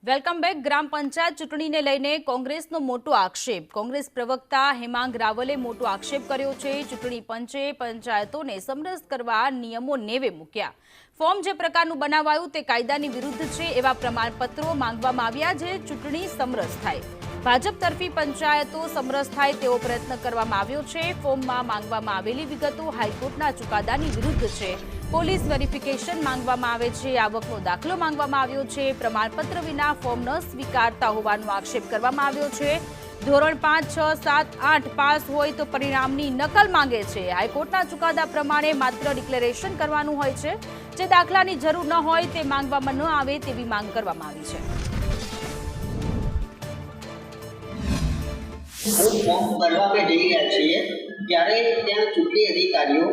Welcome back. ગ્રામ પંચાયત ચૂંટણીને લઈને કોંગ્રેસનો મોટો આક્ષેપ। કોંગ્રેસ પ્રવક્તા હેમાંગ રાવલે મોટો આક્ષેપ કર્યો છે। ચૂંટણી પંચે પંચાયતોને સમરસ કરવા નિયમો નેવે મૂક્યા। ફોર્મ જે પ્રકારનું બનાવાયું તે કાયદાની વિરુદ્ધ છે। એવા પ્રમાણપત્રો માંગવામાં આવ્યા છે। ચૂંટણી સમરસ થાય। ભાજપ તરફી પંચાયતો સમરસ થાય તેવો પ્રયત્ન કરવામાં આવ્યો છે। ફોર્મમાં માંગવામાં આવેલી વિગતો હાઈકોર્ટના ચુકાદાની વિરુદ્ધ છે। પોલીસ વેરિફિકેશન માંગવામાં આવે છે। આવકનો દાખલો માંગવામાં આવ્યો છે। પ્રમાણપત્ર વિના ફોર્મ ન સ્વીકારતા હોવાનો આક્ષેપ કરવામાં આવ્યો છે। ધોરણ 5, 6, 7, 8 પાસ હોય તો પરિણામની નકલ માંગે છે। હાઈકોર્ટના ચુકાદા પ્રમાણે માત્ર ડિક્લેરેશન કરવાનું હોય છે। જે દાખલાની જરૂર ન હોય તે માંગવામાં ન આવે તેવી માંગ કરવામાં આવી છે। ફોર્મ ભરવા અમે જઈ રહ્યા છીએ ત્યારે ત્યાં ચૂંટણી અધિકારીઓ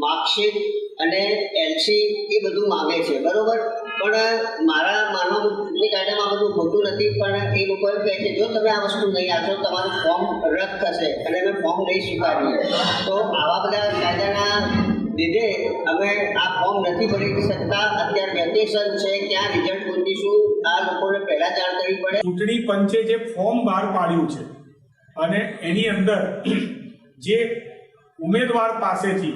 માર્કશીટ અને એલસી એ બધું માંગે છે, બરોબર। પણ મારા માનવામાં ચૂંટણી કાયદામાં બધું હોતું નથી, પણ એ લોકો એમ કહે છે જો તમે આ વસ્તુ નહીં આપશો તમારું ફોર્મ રદ થશે અને અમે ફોર્મ નહીં સ્વીકારીએ। તો આવા બધા કાયદાના લીધે અમે આ ફોર્મ નથી ભરી શકતા। અત્યારે વેકેશન છે, ક્યાં રિઝલ્ટ ગોતીશું આ લોકોને પહેલાં જાણ કરવી પડે। ચૂંટણી પંચે જે ફોર્મ બહાર પાડ્યું છે અને એની અંદર જે ઉમેદવાર પાસેથી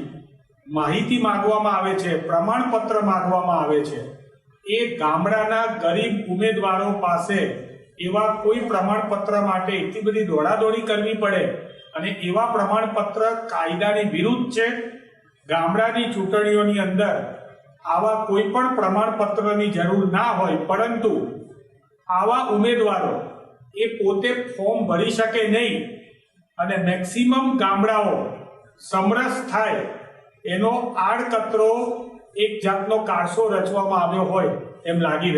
માહિતી માંગવામાં આવે છે, પ્રમાણપત્ર માંગવામાં આવે છે, એ ગામડાના ગરીબ ઉમેદવારો પાસે એવા કોઈ પ્રમાણપત્ર માટે એટલી બધી દોડાદોડી કરવી પડે અને એવા પ્રમાણપત્ર કાયદાની વિરુદ્ધ છે। ગામડાની ચૂંટણીઓની અંદર આવા કોઈ પણ પ્રમાણપત્રની જરૂર ના હોય, પરંતુ આવા ઉમેદવારો એ પોતે ફોર્મ ભરી શકે નહીં અને મેક્સિમમ ગામડાઓ સમરસ થાય એનો આડકતરો એક જાતનો કારસો રચવામાં આવ્યો હોય એમ લાગી